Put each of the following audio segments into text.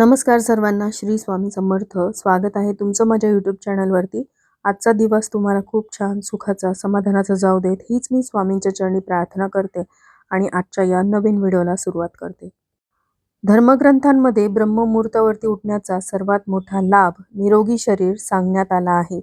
नमस्कार सर्वांना, श्री स्वामी समर्थ. स्वागत आहे तुमचं माझ्या यूट्यूब चॅनलवरती. आजचा दिवस तुम्हाला खूप छान, सुखाचा, समाधानाचा जाऊ देत, हीच मी स्वामींच्या चरणी प्रार्थना करते आणि आजच्या या नवीन व्हिडिओला सुरुवात करते. धर्मग्रंथांमध्ये ब्रह्ममुहूर्तावरती उठण्याचा सर्वात मोठा लाभ निरोगी शरीर सांगण्यात आला आहे.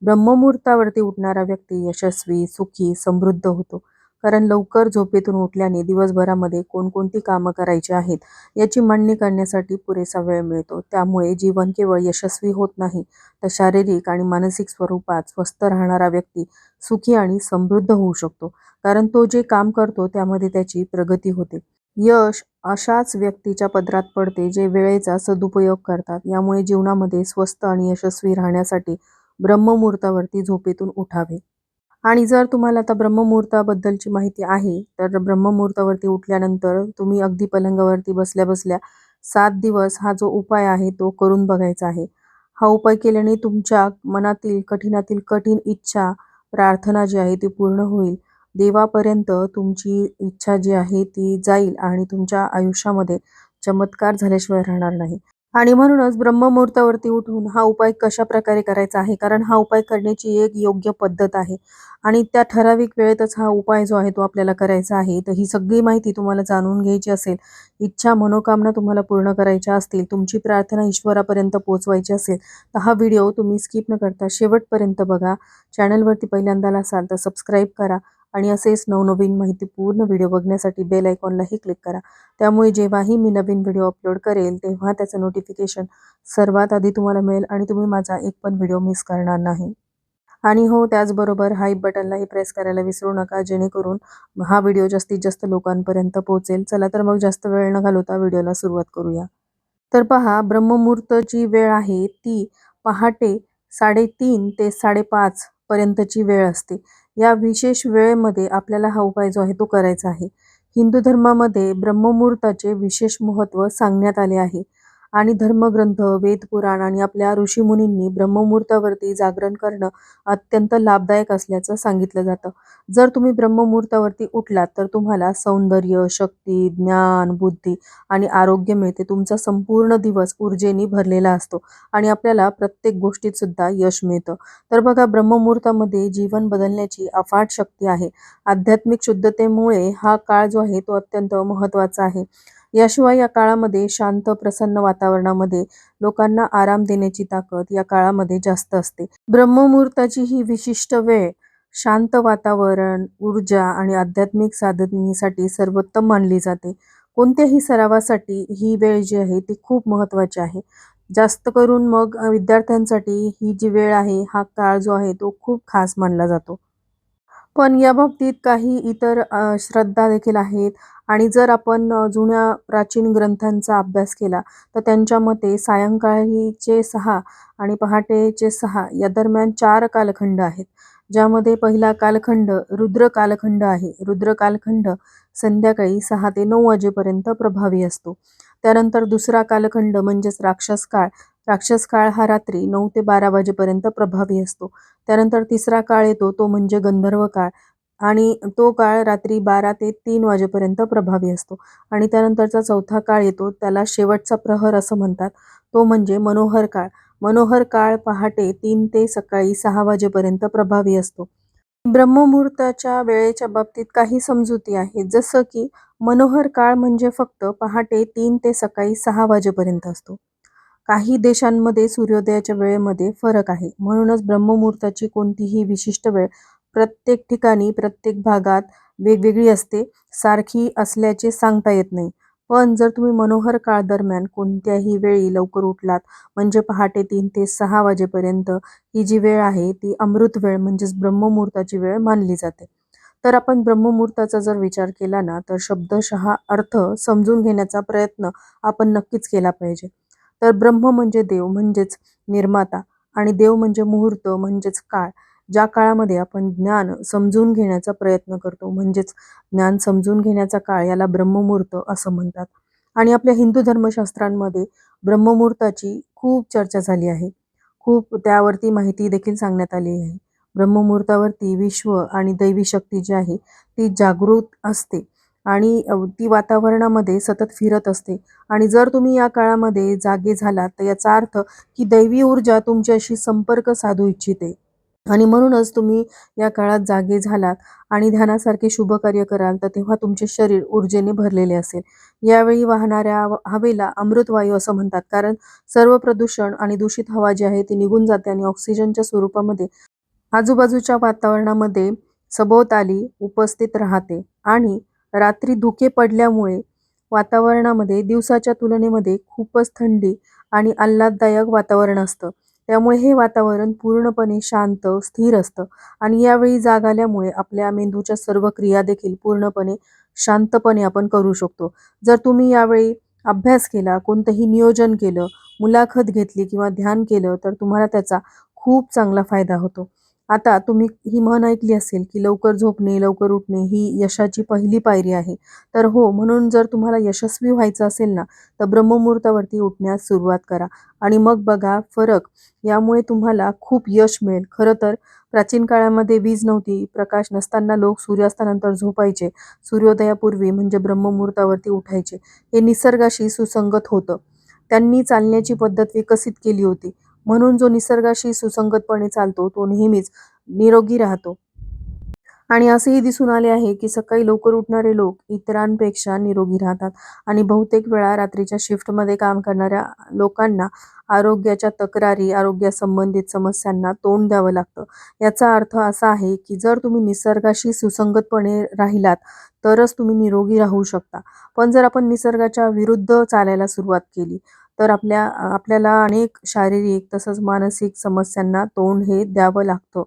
ब्रह्ममुहूर्तावरती उठणारा व्यक्ती यशस्वी, सुखी, समृद्ध होतो. कारण लवकर झोपेतून उठल्याने दिवसभरामध्ये कोणकोणती कामं करायची आहेत याची मांडणी करण्यासाठी पुरेसा वेळ मिळतो. त्यामुळे जीवन केवळ यशस्वी होत नाही, तर शारीरिक आणि मानसिक स्वरूपात स्वस्थ राहणारा व्यक्ती सुखी आणि समृद्ध होऊ शकतो. कारण तो जे काम करतो त्यामध्ये त्याची प्रगती होते. यश अशाच व्यक्तीच्या पदरात पडते जे वेळेचा सदुपयोग करतात. यामुळे जीवनामध्ये स्वस्थ आणि यशस्वी राहण्यासाठी ब्रह्ममुहूर्तावरती झोपेतून उठावे. आणि जर तुम्हाला आता ब्रह्ममुहूर्ताबद्दलची माहिती आहे, तर ब्रह्ममुहूर्तावरती उठल्यानंतर तुम्ही अगदी पलंगावरती बसल्या-बसल्या 7 दिवस हा जो उपाय आहे तो करून बघायचा आहे. हा उपाय केल्याने तुमच्या मनातील कठीणातील कठीण इच्छा, प्रार्थना जी आहे ती पूर्ण होईल. देवापर्यंत तुमची इच्छा जी आहे ती जाईल आणि तुमच्या आयुष्यामध्ये चमत्कार झाल्याशिवाय राहणार नाही. आणि म्हणूनच ब्रह्ममुहूर्तावरती उठून हा उपाय कशाप्रकारे करायचा आहे, कारण हा उपाय करण्याची एक योग्य पद्धत आहे आणि त्या ठराविक वेळेतच हा उपाय जो आहे तो आपल्याला करायचा आहे. तर ही सगळी माहिती तुम्हाला जाणून घ्यायची असेल, इच्छा, मनोकामना तुम्हाला पूर्ण करायच्या असतील, तुमची प्रार्थना ईश्वरापर्यंत पोहोचवायची असेल, तर हा व्हिडिओ तुम्ही स्किप न करता शेवटपर्यंत बघा. चॅनलवरती पहिल्यांदा असाल तर सबस्क्राईब करा आणि असेच नवनवीन माहितीपूर्ण व्हिडिओ बघण्यासाठी बेल आयकॉनलाही क्लिक करा. त्यामुळे जेव्हाही मी नवीन व्हिडिओ अपलोड करेल तेव्हा त्याचं नोटिफिकेशन सर्वात आधी तुम्हाला मिळेल आणि तुम्ही माझा एक पण व्हिडिओ मिस करणार नाही. आणि हो, त्याचबरोबर हाईप बटनलाही प्रेस करायला विसरू नका, जेणेकरून हा व्हिडिओ जास्तीत जास्त लोकांपर्यंत पोहोचेल. चला तर मग जास्त वेळ न घालवता व्हिडिओला सुरुवात करूया. तर पहा, ब्रह्ममुहूर्तची वेळ आहे ती पहाटे 3:30 ते 5:30 पर्यंतची वेळ असते. या विशेष वेळेमध्ये आपल्याला हा उपाय जो आहे तो करायचा आहे. हिंदू धर्मामध्ये ब्रह्ममुहूर्ताचे विशेष महत्त्व सांगण्यात आले आहे आणि धर्मग्रंथ, वेदपुराण आणि आपल्या ऋषीमुनींनी ब्रह्ममुहूर्तावरती जागरण करणं अत्यंत लाभदायक असल्याचं सांगितलं जातं. जर तुम्ही ब्रह्ममुहूर्तावरती उठलात तर तुम्हाला सौंदर्य, शक्ती, ज्ञान, बुद्धी आणि आरोग्य मिळते. तुमचा संपूर्ण दिवस ऊर्जेने भरलेला असतो आणि आपल्याला प्रत्येक गोष्टीत सुद्धा यश मिळतं. तर बघा, ब्रह्ममुहूर्तामध्ये जीवन बदलण्याची अफाट शक्ती आहे. आध्यात्मिक शुद्धतेमुळे हा काळ जो आहे तो अत्यंत महत्त्वाचा आहे. याशिवाय या काळामध्ये शांत, प्रसन्न वातावरणामध्ये लोकांना आराम देण्याची ताकद या काळामध्ये जास्त असते. ब्रह्ममुहूर्ताची ही विशिष्ट वेळ शांत वातावरण, ऊर्जा आणि आध्यात्मिक साधनेसाठी सर्वोत्तम मानली जाते. कोणत्याही सरावासाठी ही वेळ जी आहे ती खूप महत्त्वाची आहे. जास्त करून मग विद्यार्थ्यांसाठी ही जी वेळ आहे, हा काळ जो आहे तो खूप खास मानला जातो. पण या बाबतीत काही इतर श्रद्धा देखील आहेत आणि जर आपण जुन्या प्राचीन ग्रंथांचा अभ्यास केला तर त्यांच्या मते सायंकाळीचे 6 आणि पहाटेचे 6 या दरम्यान 4 कालखंड आहेत. ज्यामध्ये पहिला कालखंड रुद्र कालखंड आहे. रुद्र कालखंड संध्याकाळी 6 ते 9 वाजेपर्यंत प्रभावी असतो. त्यानंतर दुसरा कालखंड म्हणजेच राक्षस काळ. राक्षस काळ हा रात्री 9 ते 12 वाजेपर्यंत प्रभावी असतो. त्यानंतर तिसरा काळ येतो तो म्हणजे गंधर्व काळ आणि तो काळ रात्री 12 ते 3 वाजेपर्यंत प्रभावी असतो. आणि त्यानंतरचा चौथा काळ येतो त्याला शेवटचा प्रहर असं म्हणतात. तो म्हणजे मनोहर काळ. मनोहर काळ पहाटे 3 ते सकाळी 6 वाजेपर्यंत प्रभावी असतो. ब्रह्ममुहूर्ताच्या वेळेच्या बाबतीत काही समजुती आहेत. जसं की मनोहर काळ म्हणजे फक्त पहाटे 3 ते सकाळी 6 वाजेपर्यंत असतो. काही देशांमध्ये सूर्योदयाच्या वेळेमध्ये फरक आहे. म्हणूनच ब्रह्ममुहूर्ताची कोणतीही विशिष्ट वेळ प्रत्येक ठिकाणी, प्रत्येक भागात वेगवेगळी असते. सारखी असल्याचे सांगता येत नाही. पण जर तुम्ही मनोहर काळ दरम्यान कोणत्याही वेळी लवकर उठलात, म्हणजे पहाटे 3 ते 6 वाजेपर्यंत ही जी वेळ आहे ती अमृत वेळ म्हणजेच ब्रह्ममुहूर्ताची वेळ मानली जाते. तर आपण ब्रह्ममुहूर्ताचा जर विचार केला ना, तर शब्दशः अर्थ समजून घेण्याचा प्रयत्न आपण नक्कीच केला पाहिजे. तर ब्रह्म म्हणजे देव म्हणजेच निर्माता आणि देव म्हणजे मुहूर्त म्हणजेच काळ. ज्या काळामध्ये आपण ज्ञान समजून घेण्याचा प्रयत्न करतो म्हणजेच ज्ञान समजून घेण्याचा काळ याला ब्रह्ममुहूर्त असं म्हणतात. आणि आपल्या हिंदू धर्मशास्त्रांमध्ये ब्रह्ममुहूर्ताची खूप चर्चा झाली आहे. खूप त्यावरती माहिती देखील सांगण्यात आली आहे. ब्रह्ममुहूर्तावरती विश्व आणि दैवी शक्ती जी आहे ती जागृत असते आणि ती वातावरणामध्ये सतत फिरत असते. आणि जर तुम्ही या काळामध्ये जागे झालात तर याचा अर्थ की दैवी ऊर्जा तुमच्याशी संपर्क साधू इच्छिते. आणि म्हणूनच तुम्ही या काळात जागे झालात आणि ध्यानासारखे शुभ कार्य कराल तर तेव्हा तुमचे शरीर ऊर्जेने भरलेले असेल. यावेळी वाहणाऱ्या हवेला अमृतवायू असं म्हणतात, कारण सर्व प्रदूषण आणि दूषित हवा जी आहे ती निघून जाते आणि ऑक्सिजनच्या स्वरूपामध्ये आजूबाजूच्या वातावरणामध्ये सभोवताली उपस्थित राहते. आणि रात्री धुके पडल्यामुळे वातावरणामध्ये दिवसाच्या तुलनेमध्ये खूपच थंडी आणि आल्हाददायक वातावरण असतं. त्यामुळे हे वातावरण पूर्णपणे शांत, स्थिर असतं आणि यावेळी जाग आल्यामुळे आपल्या मेंदूच्या सर्व क्रिया देखील पूर्णपणे शांतपणे आपण करू शकतो. जर तुम्ही यावेळी अभ्यास केला, कोणतंही नियोजन केलं, मुलाखत घेतली किंवा ध्यान केलं तर तुम्हाला त्याचा खूप चांगला फायदा होतो. आता तुम्ही ही म्हण ऐकली असेल, की लवकर झोपणे, लवकर उठणे ही यशाची पहिली पायरी आहे. तर हो, म्हणून जर तुम्हाला यशस्वी व्हायचं असेल ना, तर ब्रह्ममुहूर्तावरती उठण्यास सुरुवात करा आणि मग बघा फरक. यामुळे तुम्हाला खूप यश मिळेल. खरं तर प्राचीन काळामध्ये वीज नव्हती, प्रकाश नसताना लोक सूर्यास्तानंतर झोपायचे. सूर्योदयापूर्वी म्हणजे ब्रह्ममुहूर्तावरती उठायचे. हे निसर्गाशी सुसंगत होतं. त्यांनी चालण्याची पद्धत विकसित केली होती. म्हणून जो निसर्गाशी सुसंगतपणे चालतो तो नेहमीच निरोगी राहतो. आणि असेही दिसून आले आहे की सकाळी लवकर उठणारे लोक इतरांपेक्षा निरोगी राहतात आणि बहुतेक वेळा रात्रीच्या शिफ्टमध्ये काम करणाऱ्या लोकांना आरोग्याच्या तक्रारी, आरोग्यासंबंधित समस्यांना तोंड द्यावं लागतं. याचा अर्थ असा आहे की जर तुम्ही निसर्गाशी सुसंगतपणे राहिलात तरच तुम्ही निरोगी राहू शकता. पण जर आपण निसर्गाच्या विरुद्ध चालायला सुरुवात केली तर आपल्याला अनेक शारीरिक तसंच मानसिक समस्यांना तोंड हे द्यावं लागतं.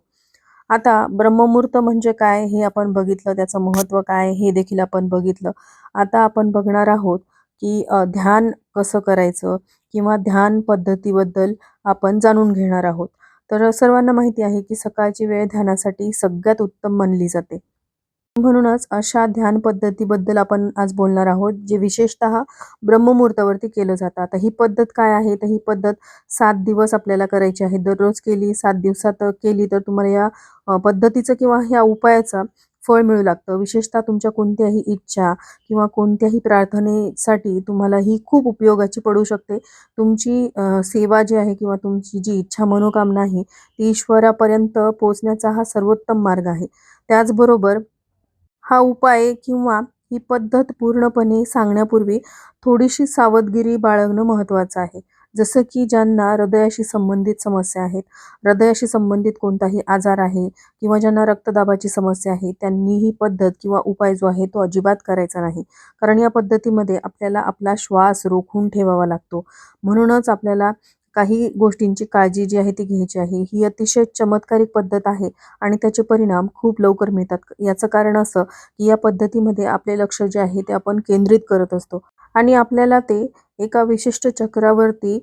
आता ब्रह्ममुहूर्त म्हणजे काय हे आपण बघितलं, त्याचं महत्त्व काय हे देखील आपण बघितलं. आता आपण बघणार आहोत की ध्यान कसं करायचं किंवा ध्यान पद्धतीबद्दल आपण जाणून घेणार आहोत. तर सर्वांना माहिती आहे की सकाळची वेळ ध्यानासाठी सगळ्यात उत्तम मानली जाते. म्हणूनच अशा ध्यान पद्धतीबद्दल आपण आज बोलणार आहोत, जे विशेषतः ब्रह्ममुहूर्तावरती केलं जातं. आता ही पद्धत काय आहे? तर ही पद्धत 7 दिवस आपल्याला करायची आहे. दररोज केली, 7 दिवसात केली तर तुम्हाला या पद्धतीचं किंवा ह्या उपायाचं फळ मिळू लागतं. विशेषतः तुमच्या कोणत्याही इच्छा किंवा कोणत्याही प्रार्थनेसाठी तुम्हाला ही खूप उपयोगाची पडू शकते. तुमची सेवा जी आहे किंवा तुमची जी इच्छा मनोकामना आहे, ती ईश्वरापर्यंत पोहोचण्याचा हा सर्वोत्तम मार्ग आहे. त्याचबरोबर हा उपाय किंवा ही पद्धत पूर्णपणे सांगण्यापूर्वी थोडीशी सावधगिरी बाळगणं महत्त्वाचं आहे. जसं की ज्यांना हृदयाशी संबंधित समस्या आहेत, हृदयाशी संबंधित कोणताही आजार आहे किंवा ज्यांना रक्तदाबाची समस्या आहे, त्यांनी ही पद्धत किंवा उपाय जो आहे तो अजिबात करायचा नाही. कारण या पद्धतीमध्ये आपल्याला आपला श्वास रोखून ठेवावा लागतो. म्हणूनच आपल्याला काही गोष्टींची काळजी जी आहे ती घ्यायची आहे. ही अतिशय चमत्कारिक पद्धत आहे आणि त्याचे परिणाम खूप लवकर मिळतात. याचं कारण असं की या पद्धतीमध्ये आपले लक्ष जे आहे ते आपण केंद्रित करत असतो आणि आपल्याला ते एका विशिष्ट चक्रावरती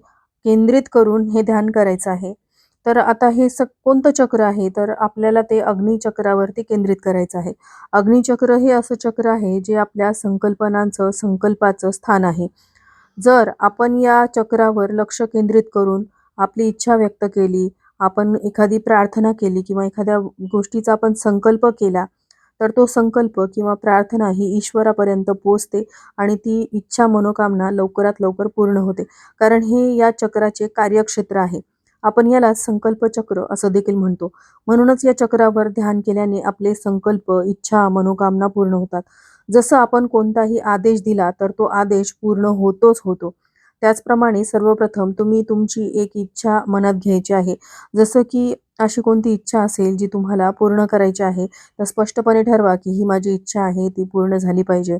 केंद्रित करून हे ध्यान करायचं आहे. तर आता हे कोणतं चक्र आहे? तर आपल्याला ते अग्निचक्रावरती केंद्रित करायचं आहे. अग्निचक्र हे असं चक्र आहे जे आपल्या संकल्पनांचं, संकल्पाचं स्थान आहे. जर आपण या चक्रावर लक्ष केंद्रित करून आपली इच्छा व्यक्त केली, आपण एखादी प्रार्थना केली किंवा एखाद्या गोष्टीचा आपण संकल्प केला, तर तो संकल्प किंवा प्रार्थना ही ईश्वरापर्यंत पोहोचते आणि ती इच्छा मनोकामना लवकरात लवकर पूर्ण होते. कारण हे या चक्राचे कार्यक्षेत्र आहे. आपण याला संकल्प चक्र असं देखील म्हणतो. म्हणूनच या चक्रावर ध्यान केल्याने आपले संकल्प, इच्छा, मनोकामना पूर्ण होतात. जसं आपण कोणताही आदेश दिला तर तो आदेश पूर्ण होतोच होतो. त्याचप्रमाणे सर्वप्रथम तुम्ही तुमची एक इच्छा मनात घ्यायची आहे. जसं की अशी कोणती इच्छा असेल जी तुम्हाला पूर्ण करायची आहे, तर स्पष्टपणे ठरवा की ही माझी इच्छा आहे, ती पूर्ण झाली पाहिजे.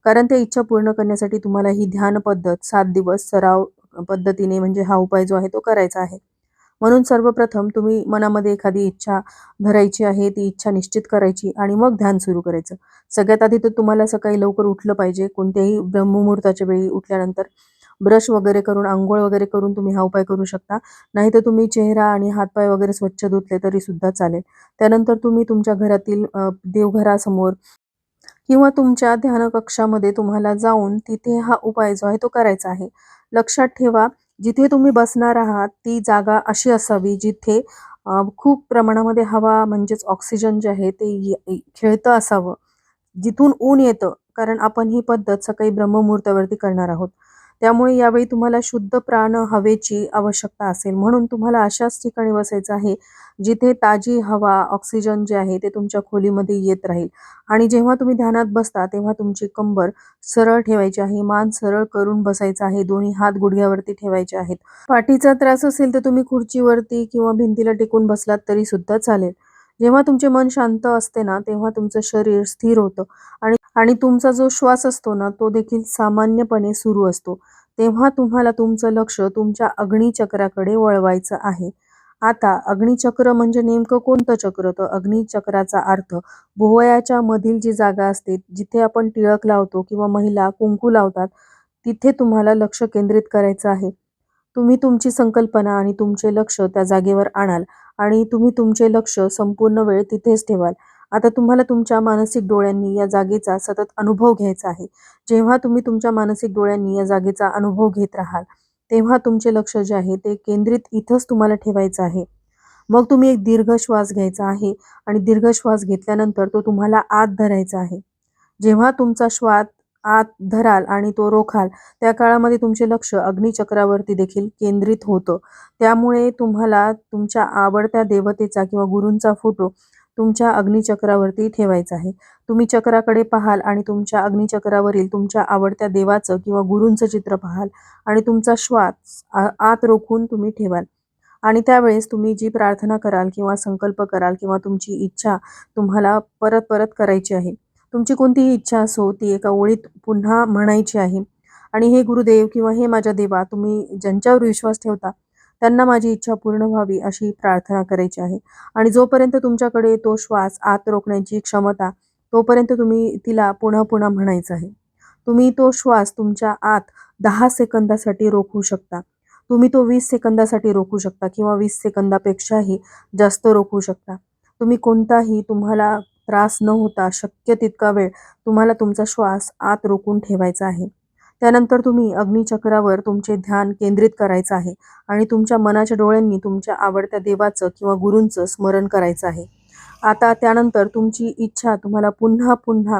कारण त्या इच्छा पूर्ण करण्यासाठी तुम्हाला ही ध्यान पद्धत 7 दिवस सराव पद्धतीने म्हणजे हा उपाय जो आहे तो करायचा आहे. म्हणून सर्वप्रथम तुम्ही मनामध्ये एखादी इच्छा धरायची आहे, ती इच्छा निश्चित करायची आणि मग ध्यान सुरू करायचं. सगळ्यात आधी तर तुम्हाला सकाळी लवकर उठलं पाहिजे. कोणत्याही ब्रह्ममुहूर्ताच्या वेळी उठल्यानंतर ब्रश वगैरे करून, अंघोळ वगैरे करून तुम्ही हा उपाय करू शकता. नाहीतर तुम्ही चेहरा आणि हातपाय वगैरे स्वच्छ धुतले तरीसुद्धा चालेल. त्यानंतर तुम्ही तुमच्या घरातील देवघरासमोर किंवा तुमच्या ध्यानकक्षामध्ये तुम्हाला जाऊन तिथे हा उपाय जो आहे तो करायचा आहे. लक्षात ठेवा, जिथे तुम्ही बसणार आहात ती जागा अशी असावी जिथे खूप प्रमाणामध्ये हवा म्हणजेच ऑक्सिजन जे आहे ते खेळतं असावं. जिथून ऊन येतं कारण आपण ही पद्धत सकाळी ब्रह्ममुहूर्तावरती करणार आहोत. त्यामुळे यावेळी तुम्हाला शुद्ध प्राण हवेची आवश्यकता असेल, म्हणून तुम्हाला अशाच ठिकाणी बसायचं आहे जिथे ताजी हवा, ऑक्सिजन जे आहे ते तुमच्या खोलीमध्ये येत राहील. आणि जेव्हा तुम्ही ध्यानात बसता तेव्हा तुमची कंबर सरळ ठेवायची आहे, मान सरळ करून बसायचं आहे, दोन्ही हात गुडघ्यावरती ठेवायचे आहेत. पाठीचा त्रास असेल तर तुम्ही खुर्चीवरती किंवा भिंतीला टेकून बसलात तरी सुद्धा चालेल. जेव्हा तुमचे मन शांत असते ना, तेव्हा तुमचं शरीर स्थिर होतं आणि आणि तुमचा जो श्वास असतो ना, तो देखील सामान्यपणे सुरू असतो. तेव्हा तुम्हाला तुमचं लक्ष तुमच्या अग्निचक्राकडे वळवायचं आहे. आता अग्निचक्र म्हणजे नेमकं कोणतं चक्र? तर अग्निचक्राचा अर्थ भुवयाच्या मधील जी जागा असते, जिथे आपण टिळक लावतो किंवा महिला कुंकू लावतात, तिथे तुम्हाला लक्ष केंद्रित करायचं आहे. तुम्ही तुमची संकल्पना आणि तुमचे लक्ष त्या जागेवर आणाल आणि तुम्ही तुमचे लक्ष संपूर्ण वेळ तिथेच ठेवाल. आता तुम्हाला तुमच्या मानसिक डोळ्यांनी या जागेचा सतत अनुभव घ्यायचा आहे. जेव्हा तुम्ही तुमच्या मानसिक डोळ्यांनी या जागेचा अनुभव घेत राहाल, तेव्हा तुमचे लक्ष जे आहे ते केंद्रित इथंच तुम्हाला ठेवायचं आहे. मग तुम्ही एक दीर्घ श्वास घ्यायचा आहे आणि दीर्घ श्वास घेतल्यानंतर तो तुम्हाला आत धरायचा आहे. जेव्हा तुमचा श्वास आत धराल आणि तो रोखाल, त्या काळामध्ये तुमचे लक्ष अग्निचक्रावरती देखील केंद्रित होतं. त्यामुळे तुम्हाला तुमच्या आवडत्या देवतेचा किंवा गुरूंचा फोटो तुमच्या अग्निचक्रावरती ठेवायचा आहे. तुम्ही चक्राकडे पाहाल आणि तुमच्या अग्निचक्रावरील तुमच्या आवडत्या देवाचं किंवा गुरूंचं चित्र पाहाल आणि तुमचा श्वास आत रोखून तुम्ही ठेवाल. आणि त्यावेळेस तुम्ही जी प्रार्थना कराल किंवा संकल्प कराल किंवा तुमची इच्छा तुम्हाला परत परत करायची आहे. तुमची कोणतीही इच्छा असो ती एका ओळीत पुन्हा म्हणायची आहे. आणि हे गुरुदेव किंवा हे माझ्या देवा, तुम्ही ज्यांच्यावर विश्वास ठेवता त्यांना माझी इच्छा पूर्ण व्हावी अशी प्रार्थना करायची आहे. आणि जोपर्यंत तुमच्याकडे तो श्वास आत रोखण्याची क्षमता, तोपर्यंत तुम्ही तिला पुन्हा पुन्हा म्हणायचं आहे. तुम्ही तो श्वास तुमच्या आत 10 सेकंदासाठी रोखू शकता. तुम्ही तो 20 सेकंदासाठी रोखू शकता किंवा 20 सेकंदापेक्षाही जास्त रोखू शकता. तुम्ही कोणताही तुम्हाला त्रास न होता शक्य तितका वेळ तुम्हाला तुमचा श्वास आत रोखून ठेवायचा आहे. त्यानंतर तुम्ही अग्निचक्रावर तुमचे ध्यान केंद्रित करायचं आहे आणि तुमच्या मनाच्या डोळ्यांनी तुमच्या आवडत्या देवाचं किंवा गुरूंचं स्मरण करायचं आहे. आता त्यानंतर तुमची इच्छा तुम्हाला पुन्हा पुन्हा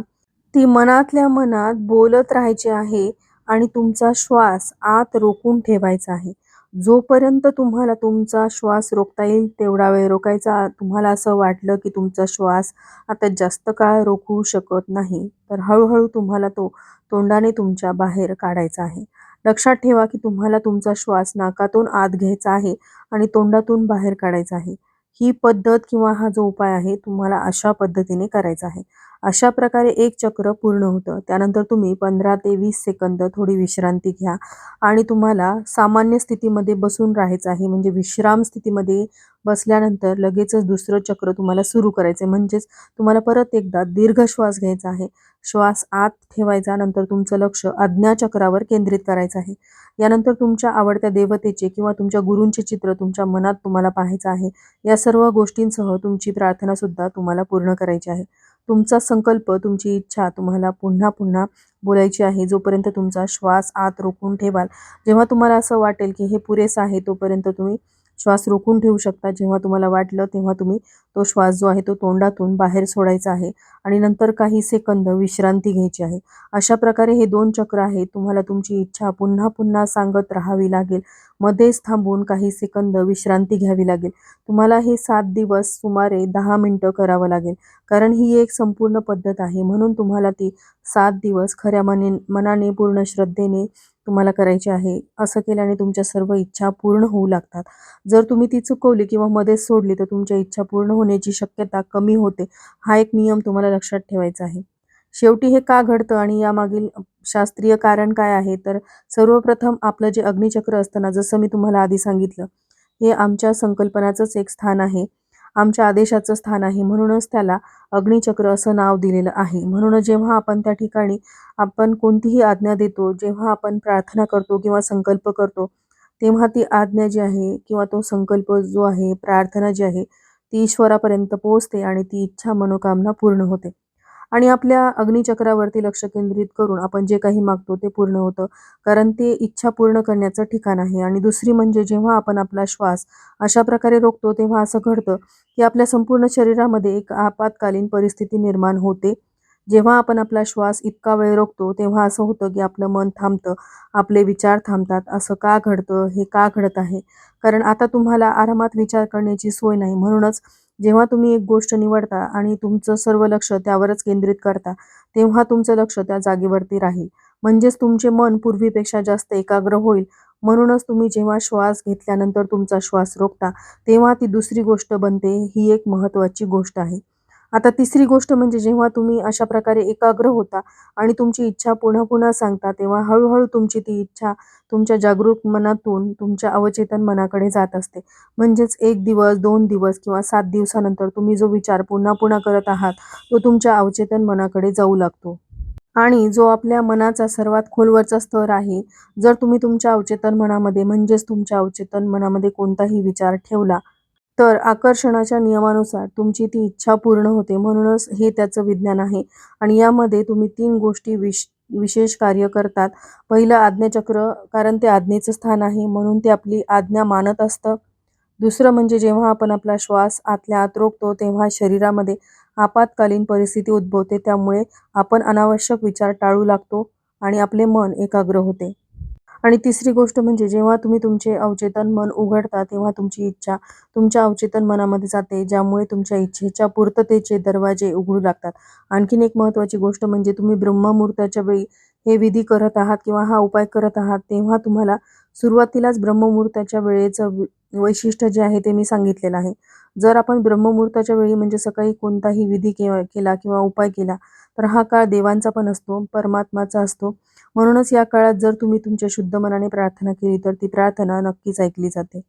ती मनातल्या मनात बोलत राहायची आहे आणि तुमचा श्वास आत रोखून ठेवायचा आहे. जोपर्यंत तुम्हाला तुमचा श्वास रोखता येईल तेवढा वेळ रोकायचा. तुम्हाला असं वाटलं की तुमचा श्वास आता जास्त काळ रोखू शकत नाही, तर हळूहळू तुम्हाला तो तोंडाने तुमच्या बाहेर काढायचा आहे. लक्षात ठेवा की तुम्हाला तुमचा श्वास नाकातून आत घ्यायचा आहे आणि तोंडातून बाहेर काढायचा आहे. ही पद्धत किंवा हा जो उपाय आहे तुम्हाला अशा पद्धतीने करायचा आहे. अशा प्रकारे एक चक्र पूर्ण होतं. त्यानंतर तुम्ही 15 ते 20 सेकंद थोडी विश्रांती घ्या आणि तुम्हाला सामान्य स्थितीमध्ये बसून राहायचं आहे. म्हणजे विश्राम स्थितीमध्ये बसल्यानंतर लगेचच दुसरं चक्र तुम्हाला सुरू करायचं आहे. म्हणजेच तुम्हाला परत एकदा दीर्घ श्वास घ्यायचा आहे. श्वास आत ठेवायचा, नंतर तुमचं लक्ष आज्ञाचक्रावर केंद्रित करायचं आहे. यानंतर तुमच्या आवडत्या देवतेचे किंवा तुमच्या गुरूंचे चित्र तुमच्या मनात तुम्हाला पाहायचं आहे. या सर्व गोष्टींसह तुमची प्रार्थना सुद्धा तुम्हाला पूर्ण करायची आहे. तुमचा संकल्प, तुमची इच्छा तुम्हाला पुन्हा पुन्हा बोलायची आहे जोपर्यंत तुमचा श्वास आत रोखून ठेवाल. जेव्हा तुम्हाला असं वाटेल की हे पुरेसं आहे तोपर्यंत तुम्ही श्वास रोखून ठेवू शकता. जेव्हा तुम्हाला वाटलं तेव्हा तुम्ही तो श्वास जो आहे तो तोंडातून बाहेर सोडायचा आहे आणि नंतर काही सेकंद विश्रांती घ्यायची आहे. अशा प्रकारे हे 2 चक्र आहेत. तुम्हाला तुमची इच्छा पुन्हा पुन्हा सांगत राहावी लागेल. मध्येच थांबून काही सेकंद विश्रांती घ्यावी लागेल. तुम्हाला हे 7 दिवस सुमारे 10 मिनिटं करावं लागेल. कारण ही एक संपूर्ण पद्धत आहे, म्हणून तुम्हाला ती 7 दिवस खऱ्या मनाने पूर्ण श्रद्धेने तुम्हाला करायची आहे. असं केल्याने तुमच्या सर्व इच्छा पूर्ण होऊ लागतात. जर तुम्ही ती चुकवली किंवा मध्येच सोडली तर तुमच्या इच्छा पूर्ण होण्याची शक्यता कमी होते. हा एक नियम तुम्हाला लक्षात ठेवायचा आहे. शेवटी हे का घडतं आणि यामागील शास्त्रीय कारण काय आहे? तर सर्वप्रथम आपलं जे अग्निचक्र असतं ना, जसं मी तुम्हाला आधी सांगितलं, हे आमच्या संकल्पनाचंच एक स्थान आहे, आमच्या आदेशाचं स्थान आहे. म्हणूनच त्याला अग्निचक्र असं नाव दिलेलं आहे. म्हणूनच जेव्हा आपण त्या ठिकाणी आपण कोणतीही आज्ञा देतो, जेव्हा आपण प्रार्थना करतो किंवा संकल्प करतो, तेव्हा ती आज्ञा जी आहे किंवा तो संकल्प जो आहे, प्रार्थना जी आहे, ती ईश्वरापर्यंत पोहोचते आणि ती इच्छा मनोकामना पूर्ण होते. आणि आपल्या अग्निचक्रावरती लक्ष केंद्रित करून आपण जे काही मागतो ते पूर्ण होतं. कारण ते इच्छा पूर्ण करण्याचं ठिकाण आहे. आणि दुसरी म्हणजे जेव्हा आपण आपला श्वास अशा प्रकारे रोखतो तेव्हा असं घडतं की आपल्या संपूर्ण शरीरामध्ये एक आपत्कालीन परिस्थिती निर्माण होते. जेव्हा आपण आपला श्वास इतका वेळ रोखतो तेव्हा असं होतं की आपलं मन थांबतं, आपले विचार थांबतात. असं का घडतं? हे का घडत आहे? कारण आता तुम्हाला आरामात विचार करण्याची सोय नाही. म्हणूनच जेव्हा तुम्ही एक गोष्ट निवडता आणि तुमचं सर्व लक्ष त्यावरच केंद्रित करता, तेव्हा तुमचं लक्ष त्या जागेवरती राहील. म्हणजेच तुमचे मन पूर्वीपेक्षा जास्त एकाग्र होईल. म्हणूनच तुम्ही जेव्हा श्वास घेतल्यानंतर तुमचा श्वास रोखता, तेव्हा ती दुसरी गोष्ट बनते. ही एक महत्त्वाची गोष्ट आहे. आता तिसरी गोष्ट म्हणजे जेव्हा तुम्ही अशा प्रकारे एकाग्र होता आणि तुमची इच्छा पुन्हा-पुन्हा सांगता, तेव्हा हळू तुमची ती इच्छा तुमच्या जागरूक मनातून तुमच्या अवचेतन मनाकडे जात असते. म्हणजेच 1 दिवस, 2 दिवस किंवा 7 दिवसानंतर तुम्ही जो विचार पुन्हा-पुन्हा करत आहात, तो तुमच्या अवचेतन मनाकडे जाऊ लागतो. आणि जो आपल्या मनाचा सर्वात खोलवरचा स्तर आहे, जर तुम्ही तुमच्या अवचेतन मनामध्ये म्हणजेच तुमच्या अवचेतन मनामध्ये कोणताही विचार ठेवला, तर आकर्षणाच्या नियमानुसार तुमची ती इच्छा पूर्ण होते. म्हणूनच हे त्याचं विज्ञान आहे आणि यामध्ये तुम्ही 3 गोष्टी विशेष कार्य करतात. पहिलं आज्ञाचक्र, कारण ते आज्ञेचं स्थान आहे म्हणून ते आपली आज्ञा मानत असतं. दुसरं म्हणजे जेव्हा आपण आपला श्वास आतल्या आत रोखतो तेव्हा शरीरामध्ये आपत्कालीन परिस्थिती उद्भवते. त्यामुळे आपण अनावश्यक विचार टाळू लागतो आणि आपले मन एकाग्र होते. आणि तिसरी गोष्ट म्हणजे जेव्हा तुम्ही तुमचे अवचेतन मन उघडता तेव्हा तुमची इच्छा तुमच्या अवचेतन मनामध्ये जाते, ज्यामुळे तुमच्या इच्छेच्या पूर्ततेचे दरवाजे उघडू लागतात. आणखीन एक महत्त्वाची गोष्ट म्हणजे तुम्ही ब्रह्ममुहूर्ताच्या वेळी हे विधी करत आहात किंवा हा उपाय करत आहात, तेव्हा तुम्हाला सुरुवातीलाच ब्रह्ममुहूर्ताच्या वेळेचं वैशिष्ट्य जे आहे ते मी सांगितलेलं आहे. जर आपण ब्रह्ममुहूर्ताच्या वेळी म्हणजे सकाळी कोणताही विधी केला किंवा उपाय केला, तर हा काळ देवांचा पण असतो, परमात्माचा असतो. म्हणूनच या काळात जर तुम्ही तुमच्या शुद्ध मनाने प्रार्थना केली तर ती प्रार्थना नक्कीच ऐकली जाते.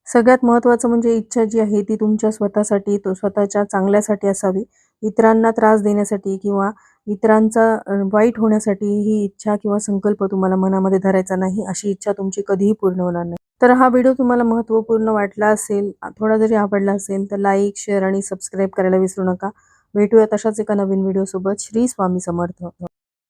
सगळ्यात महत्त्वाचं म्हणजे इच्छा जी आहे ती तुमच्या स्वतःसाठी, तो स्वतःच्या चांगल्यासाठी असावी. इतरांना त्रास देण्यासाठी किंवा इतरांचा वाईट होण्यासाठी ही इच्छा किंवा संकल्प तुम्हाला मनामध्ये धरायचा नाही. अशी इच्छा तुमची कधीही पूर्ण होणार नाही. तर हा व्हिडिओ तुम्हाला महत्त्वपूर्ण वाटला असेल, थोडा जरी आवडला असेल तर लाईक, शेअर आणि सबस्क्राईब करायला विसरू नका. भेटूया तशाच एका नवीन व्हिडिओसोबत. श्री स्वामी समर्थ.